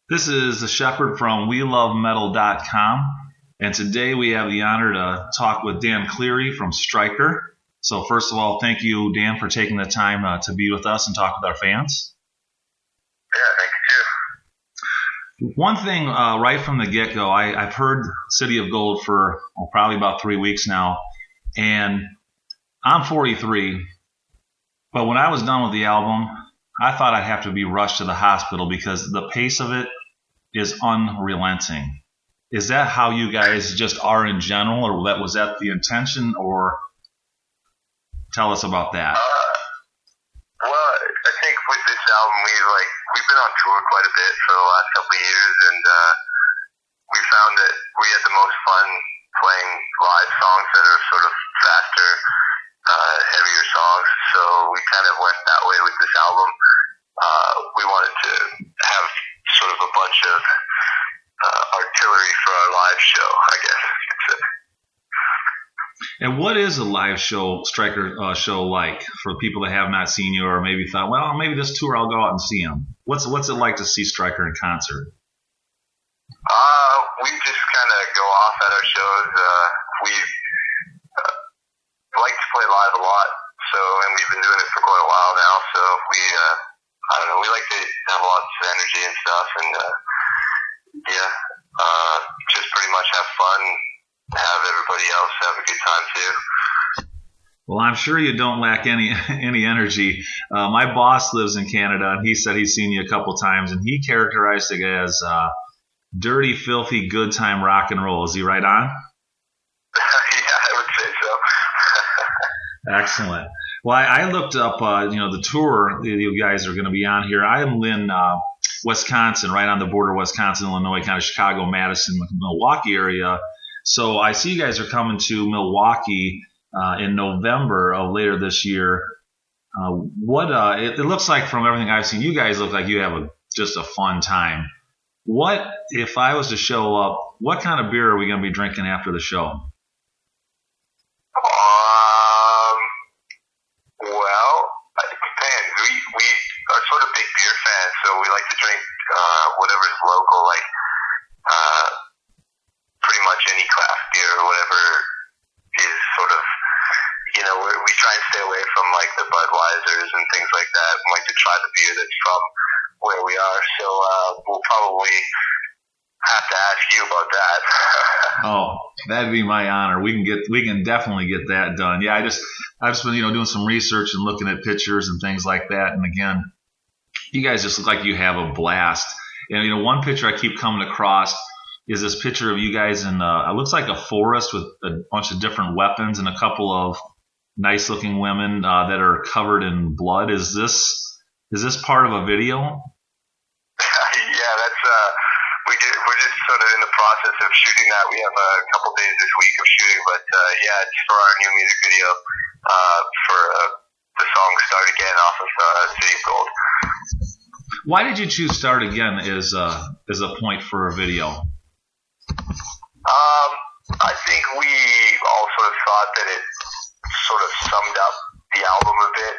This is the Shepherd from WeLoveMetal.com, and today we have the honor to talk with Dan Cleary from Striker. So first of all, thank you, Dan, for taking the time to be with us and talk with our fans. Yeah, thank you. One thing right from the get-go, I've heard City of Gold for probably about 3 weeks now, and I'm 43, but when I was done with the album, I thought I'd have to be rushed to the hospital because the pace of it is unrelenting. Is that how you guys just are in general, or was that the intention, or tell us about that? Well, I think with this album, we've been on tour quite a bit for the last couple of years, and we found that we had the most fun playing live songs that are sort of faster, heavier songs. So we kind of went that way with this album. We wanted to have sort of a bunch of artillery for our live show, I guess you could say. And what is a live show, Striker show, like for people that have not seen you or maybe thought, well, maybe this tour I'll go out and see them? What's it like to see Striker in concert? We just kind of go off at our shows. We like to play live a lot, and we've been doing it for quite a while now. So we like to have lots of energy and stuff, and just pretty much have fun, have everybody else have a good time too. Well, I'm sure you don't lack any energy. My boss lives in Canada, and he said he's seen you a couple times, and he characterized it as dirty, filthy, good time rock and roll. Is he right on? Yeah, I would say so. Excellent. Well, I looked up, the tour you guys are going to be on here. I am in Wisconsin, right on the border of Wisconsin, Illinois, kind of Chicago, Madison, Milwaukee area. So I see you guys are coming to Milwaukee in November of later this year. It looks like from everything I've seen, you guys look like you have just a fun time. What, if I was to show up, what kind of beer are we going to be drinking after the show? Well, it depends. We are sort of big beer fans, so we like to drink whatever's local, like pretty much any craft beer or whatever is sort of, we try and stay away from like the Budweisers and things like that. We like to try the beer that's from where we are, so we'll probably have to ask you about that. Oh, that'd be my honor. We can definitely get that done. Yeah, I've just been doing some research and looking at pictures and things like that. And again, you guys just look like you have a blast. And one picture I keep coming across is this picture of you guys in it looks like a forest with a bunch of different weapons and a couple of nice looking women that are covered in blood. Is this part of a video? Yeah, that's we're just sort of in the process of shooting that. We have a couple days this week of shooting, but it's for our new music video for the song "Start Again" off of City of Gold. Why did you choose "Start Again" as a point for a video? I think we all sort of thought that it sort of summed up the album a bit,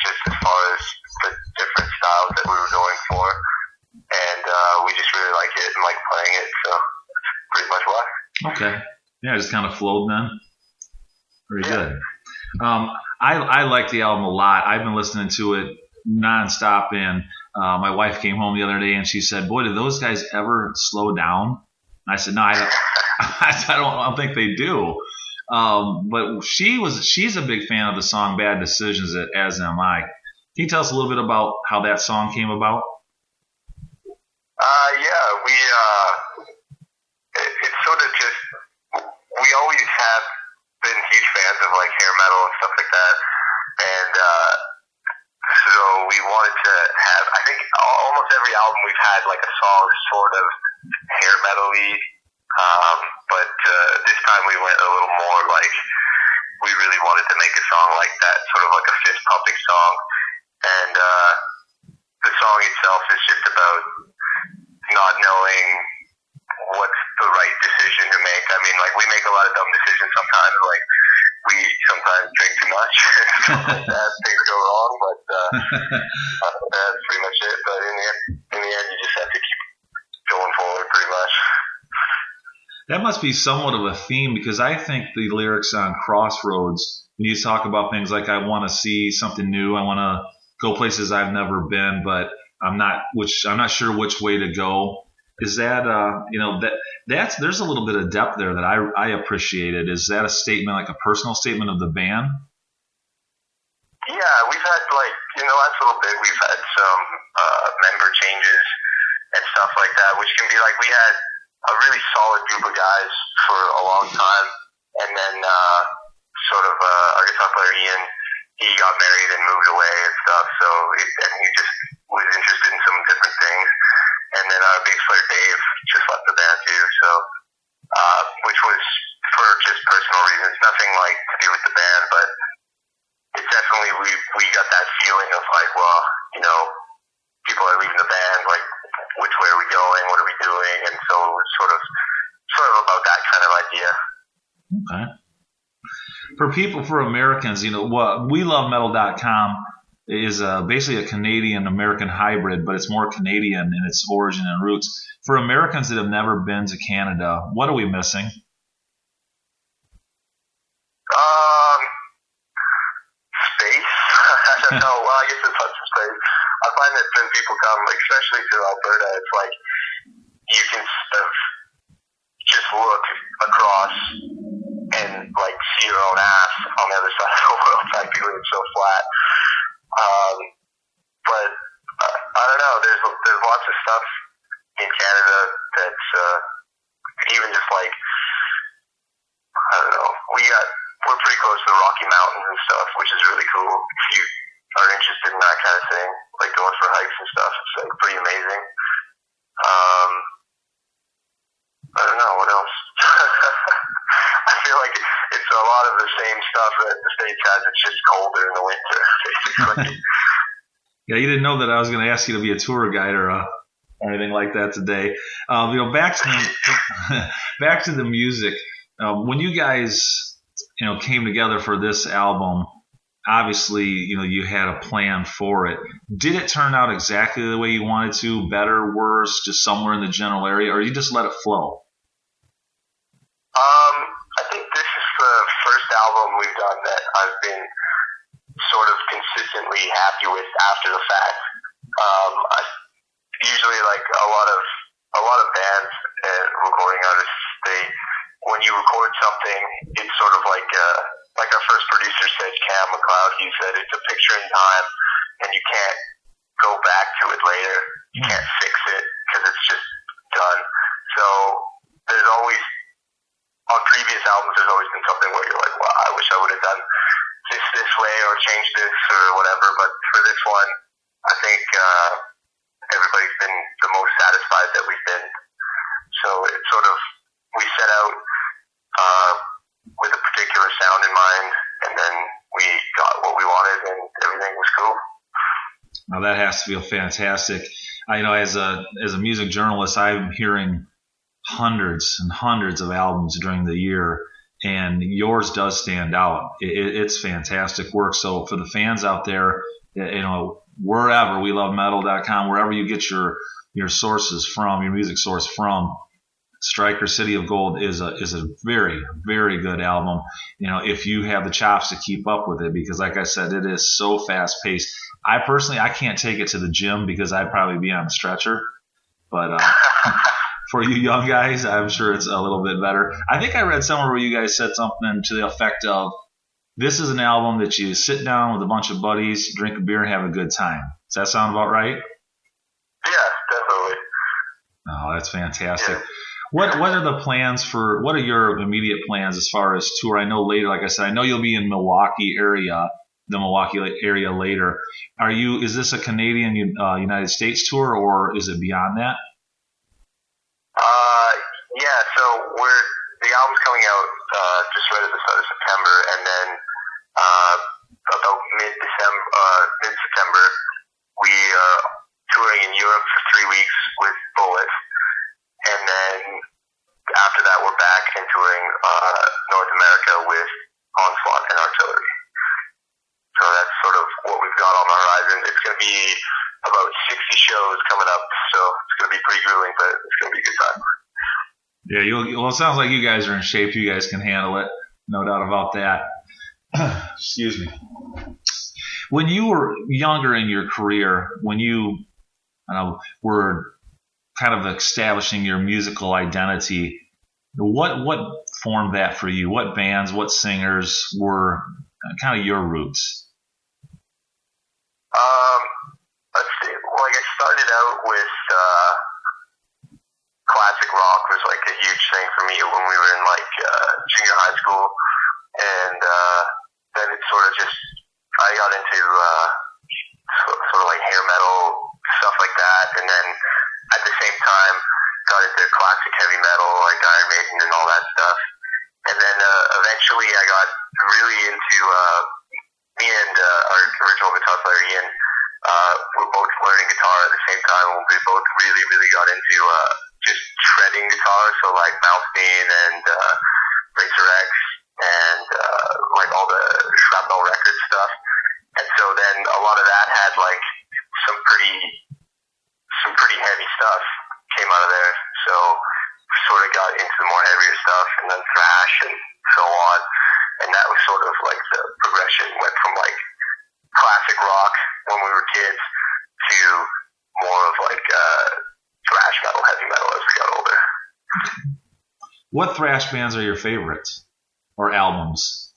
just as far as the different styles that we were going for, and we just really like it and like playing it, so that's pretty much why. Okay. Yeah, just kind of flowed then. Very good. I like the album a lot. I've been listening to it nonstop, and my wife came home the other day and she said, "Boy, do those guys ever slow down?" And I said, "No, I don't think they do." But she's a big fan of the song "Bad Decisions," as am I. Can you tell us a little bit about how that song came about? It's sort of just, we always have been huge fans of like hair metal and stuff like that, and so we wanted to have, I think almost every album we've had like a song sort of hair metal-y, but this time we went a little more like, we really wanted to make a song like that, sort of like a fist pumping song, and the song itself is just about not knowing what's the right decision to make. I mean, like, we make a lot of dumb decisions sometimes, like we sometimes drink too much, stuff like that, things go wrong, but That's pretty much it. But in the end, you just have to keep going forward, pretty much. That must be somewhat of a theme, because I think the lyrics on Crossroads, when you talk about things like, I want to see something new, I want to go places I've never been, but I'm not sure which way to go. Is that there's a little bit of depth there that I appreciated. Is that a statement, like a personal statement of the band? Yeah, we've had, like, in the last little bit, we've had some member changes and stuff like that, which can be like, we had a really solid group of guys for a long time, and then our guitar player Ian, he got married and moved away and stuff, and he just was interested in some different things, and then our bass player Dave just left the band too, so which was for just personal reasons, nothing like to do with the band, but it definitely, we got that feeling of like, well, people are leaving the band, like, which way are we going, what are we doing, and so it was sort of about that kind of idea. Okay. For Americans, WeLoveMetal.com is basically a Canadian-American hybrid, but it's more Canadian in its origin and roots. For Americans that have never been to Canada, what are we missing? Space. I don't know. Well, I guess it's not some space. I find that when people come, like, especially to Alberta, it's like you can sort of just look across and, like, see your own ass on the other side of the world. Practically, it's so flat. But I don't know. There's lots of stuff in Canada that's even just like, I don't know. We're pretty close to the Rocky Mountains and stuff, which is really cool. If you are interested in that kind of thing, like going for hikes and stuff, it's like pretty amazing. I don't know what else. I feel like it's a lot of the same stuff that the States has. It's just colder in the winter, basically. Yeah, you didn't know that I was going to ask you to be a tour guide or anything like that today. Back to the music. When you guys, came together for this album, obviously, you had a plan for it. Did it turn out exactly the way you wanted to? Better, worse, just somewhere in the general area, or you just let it flow? I think this is the first album we've done that I've been sort of consistently happy with after the fact. I usually, like, a lot of bands and recording artists, when you record something, it's sort of like our first producer said, Cam McLeod, he said, it's a picture in time, and you can't go back to it later. You can't fix it because it's just done. So there's always, on previous albums, there's always been something where you're like, wow, I wish I would have done this way or changed this or whatever. But for this one, I think everybody's been the most satisfied that we've been. So it's sort of, we set out with a particular sound in mind, and then we got what we wanted, and everything was cool. Now that has to feel fantastic. As a music journalist, I'm hearing hundreds and hundreds of albums during the year, and yours does stand out. It's fantastic work. So for the fans out there, wherever, WeLoveMetal.com, wherever you get your sources from, your music source from, Striker City of Gold is a very, very good album. If you have the chops to keep up with it, because like I said, it is so fast paced. I can't take it to the gym because I'd probably be on a stretcher, but for you young guys, I'm sure it's a little bit better. I think I read somewhere where you guys said something to the effect of, this is an album that you sit down with a bunch of buddies, drink a beer, and have a good time. Does that sound about right? Yeah, definitely. Oh, that's fantastic. Yeah. What are the plans what are your immediate plans as far as tour? I know later, like I said, I know you'll be in the Milwaukee area later. Is this a Canadian United States tour, or is it beyond that? Yeah, so the album's coming out just right at the start of September, and then about mid-September, we are touring in Europe for 3 weeks with Bullet, and then after that we're back and touring North America with Onslaught and Artillery. So that's sort of what we've got on the horizon. It's going to be about 60 shows coming up, so it's going to be pretty grueling, but it's going to be a good time. Yeah, well, it sounds like you guys are in shape. You guys can handle it. No doubt about that. Excuse me. When you were younger in your career, when you were kind of establishing your musical identity, what formed that for you? What bands, what singers were kind of your roots? Let's see. Well, like I started out with classic rock was like a huge thing for me when we were in like junior high school, and then it sort of just I got into sort of like hair metal stuff like that, and then at the same time got into classic heavy metal like Iron Maiden and all that stuff, and then eventually I got really into me and our original guitar player Ian. We're both learning guitar at the same time, and we both really got into just shredding guitar, so like Malmsteen and Racer X and like all the Shrapnel Records stuff. And so then a lot of that had like some pretty heavy stuff came out of there. So sort of got into the more heavier stuff, and then thrash and so on. And that was sort of like the progression, went from like classic rock when we were kids to more of like thrash metal, heavy metal as we got older. What thrash bands are your favorites or albums?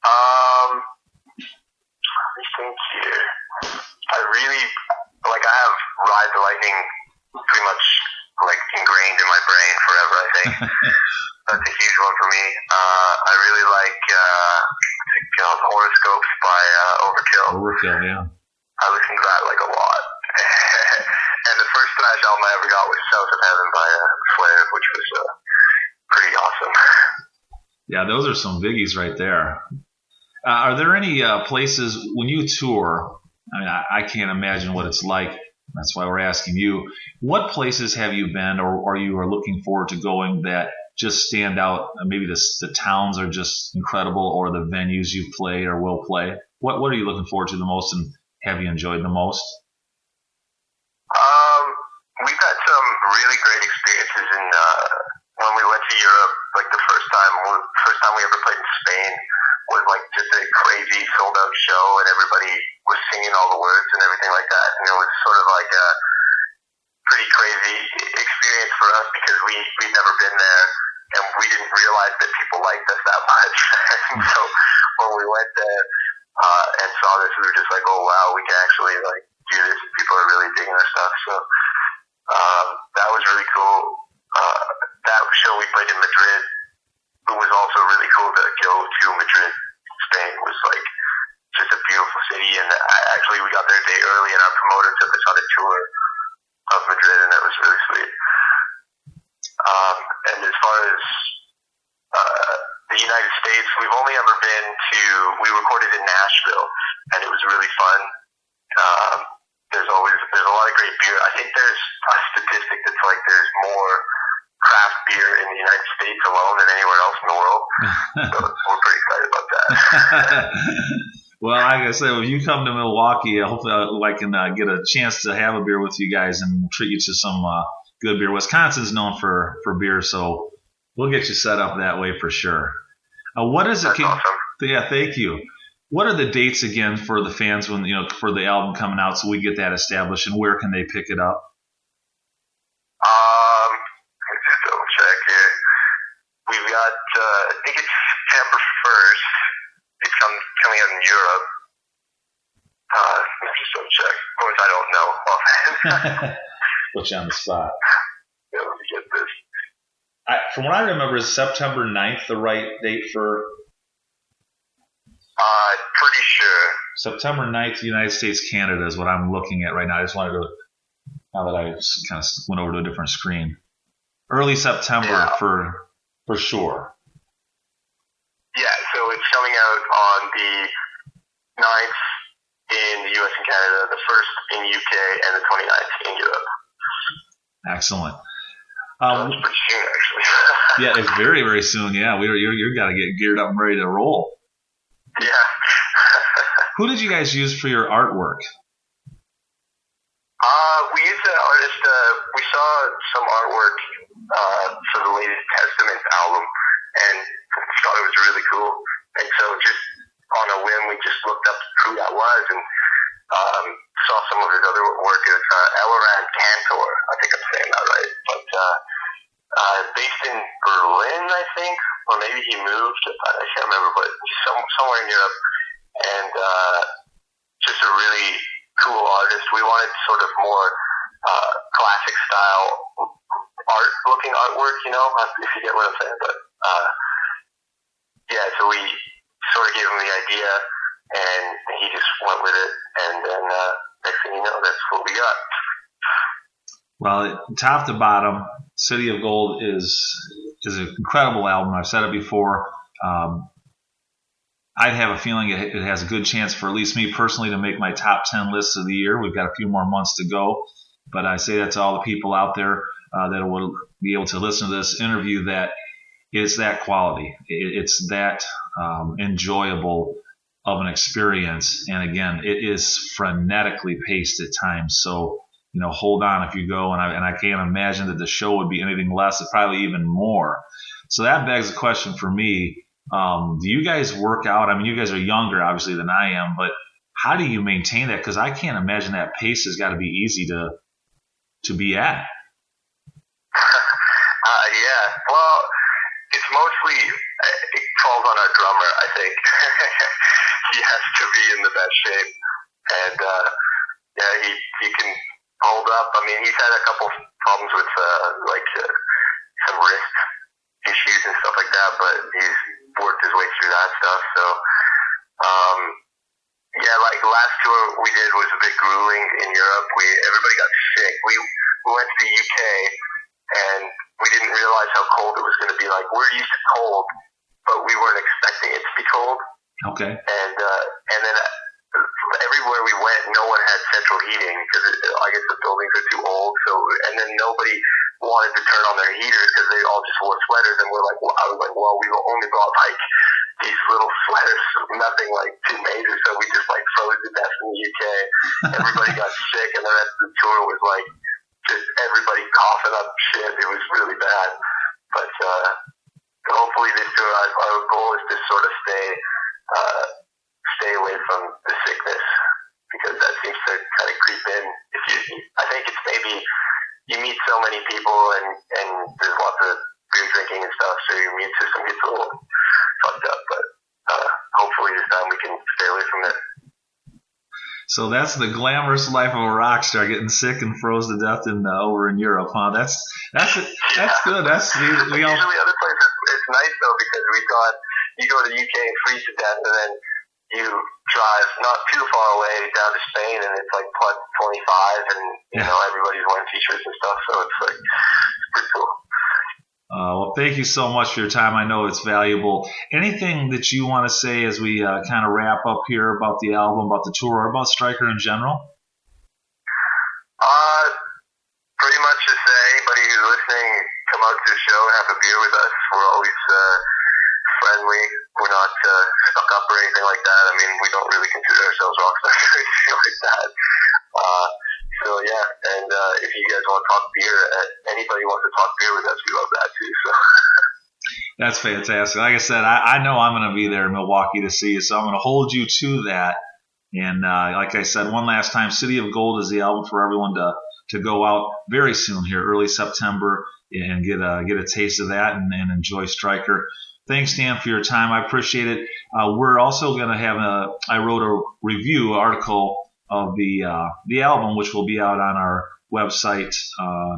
Let me think here. I really like. I have Ride the Lightning pretty much like ingrained in my brain forever. I think that's a huge one for me. I really like Horoscopes by Overkill. Overkill, yeah. I listen to that like a lot. And the first thrash album I ever got was South of Heaven by Slayer, which was pretty awesome. Yeah, those are some biggies right there. Are there any places when you tour? I mean, I can't imagine what it's like. That's why we're asking you. What places have you been, or you are looking forward to going that just stand out? Maybe the towns are just incredible, or the venues you play or will play. What are you looking forward to the most, and have you enjoyed the most? We've had some really great experiences in when we went to Europe. Like the first time we ever played in Spain was like just a crazy sold out show, and everybody was singing all the words and everything like that. And it was sort of like a pretty crazy experience for us because we'd never been there, and we didn't realize that people liked us that much. And so when we went there and saw this, we were just like, oh wow, we can actually like do this. People are really digging our stuff. So that was really cool. That show we played in Madrid, it was also really cool to go to Madrid, Spain. It was like just a beautiful city, and actually we got there a day early, and our promoter took us on a tour of Madrid, and that was really sweet. And as far as the United States, we've only ever been we recorded in Nashville, and it was really fun. There's a lot of great beer. I think there's a statistic that's like there's more craft beer in the United States alone than anywhere else in the world. So we're pretty excited about that. Well, like I said, when you come to Milwaukee, hopefully I can get a chance to have a beer with you guys and treat you to some good beer. Wisconsin's known for beer, so we'll get you set up that way for sure. What is it? That's awesome. Yeah, thank you. What are the dates again for the fans when for the album coming out, so we get that established, and where can they pick it up? Let's just double check here. We've got I think it's September 1st. It's coming out in Europe. Let's just double check. Of course, I don't know offhand. Put you on the spot. Yeah, let me get this. From what I remember, is September 9th the right date for? Pretty sure. September 9th, United States, Canada is what I'm looking at right now. I just wanted to, now that I kind of went over to a different screen. Early September for sure. Yeah, so it's coming out on the 9th in the US and Canada, the 1st in UK, and the 29th in Europe. Excellent. That's pretty soon, actually. Yeah, it's very, very soon. Yeah, you're got to get geared up and ready to roll. Yeah. Who did you guys use for your artwork? We used an artist. We saw some artwork for the latest Testament album, and thought it was really cool. And so, just on a whim, we just looked up who that was and saw some of his other work. It was Elleran Cantor. I think I'm saying that right. But based in Berlin, I think, or maybe he moved. I can't remember, but somewhere in Europe, and just a really cool artist. We wanted sort of more classic style looking artwork, you know, if you get what I'm saying. But yeah, so we sort of gave him the idea, and he just went with it, and then next thing you know, that's what we got. Well, top to bottom, City of Gold is an incredible album. I've said it before. I'd have a feeling it has a good chance for at least me personally to make my top 10 lists of the year. We've got a few more months to go, but I say that to all the people out there that will be able to listen to this interview, that it's that quality. It's that enjoyable of an experience. And again, it is frenetically paced at times. So, you know, hold on if you go. And I can't imagine that the show would be anything less, probably even more. So that begs the question for me. Do you guys work out? I mean, you guys are younger, obviously, than I am, but how do you maintain that? Because I can't imagine that pace has got to be easy to be at. Yeah, well, it's mostly, it falls on our drummer, I think. He has to be in the best shape, and yeah, he can hold up. I mean, he's had a couple problems with some wrist issues and stuff like that, but he's worked his way through that stuff. So yeah, like last tour we did was a bit grueling in Europe. Everybody got sick. We went to the UK, and we didn't realize how cold it was going to be. Like, we're used to cold, but we weren't expecting it to be cold. Okay. And then everywhere we went, no one had central heating because I guess the buildings are too old. So, and then nobody wanted to turn on their heaters because they all just wore sweaters. And we're like, well, I was like, well, we only brought like these little sweaters, nothing like too major. So we just like froze to death in the UK. Everybody got sick, and the rest of the tour was like just everybody coughing up shit. It was really bad. But hopefully this tour, our goal is to sort of stay away from the sickness, because that seems to kind of creep in. I think it's maybe you meet so many people and there's lots of beer drinking and stuff, so your immune system gets a little fucked up. But hopefully this time we can stay away from it. So that's the glamorous life of a rock star, getting sick and froze to death over in Europe, huh? That's good. That's we all. Usually other places it's nice though, because we thought you go to the UK and freeze to death, and then you drive not too far away down to Spain, and it's like plus 25, and you know everybody's wearing t-shirts and stuff, so it's like it's pretty cool. Well, thank you so much for your time. I know it's valuable. Anything that you want to say as we kind of wrap up here about the album, about the tour, or about Striker in general? Pretty much just say anybody who's listening, come out to the show and have a beer with us. We're always friendly. We're not stuck up or anything like that. I mean, we don't really consider ourselves rock stars or anything like that. So yeah, and if you guys want to talk beer, anybody wants to talk beer with us, we love that too. So. That's fantastic. Like I said, I know I'm going to be there in Milwaukee to see you, so I'm going to hold you to that. And like I said, one last time, City of Gold is the album for everyone to go out very soon here, early September, and get a taste of that and enjoy Striker. Thanks, Dan, for your time. I appreciate it. We're also going to have I wrote a review article of the album, which will be out on our website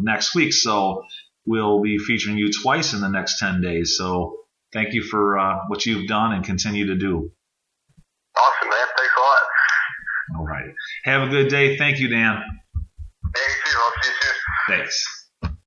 next week. So we'll be featuring you twice in the next 10 days. So thank you for what you've done and continue to do. Awesome, man. Thanks a lot. All right. Have a good day. Thank you, Dan. Hey, you too. I'll see you soon. Thanks.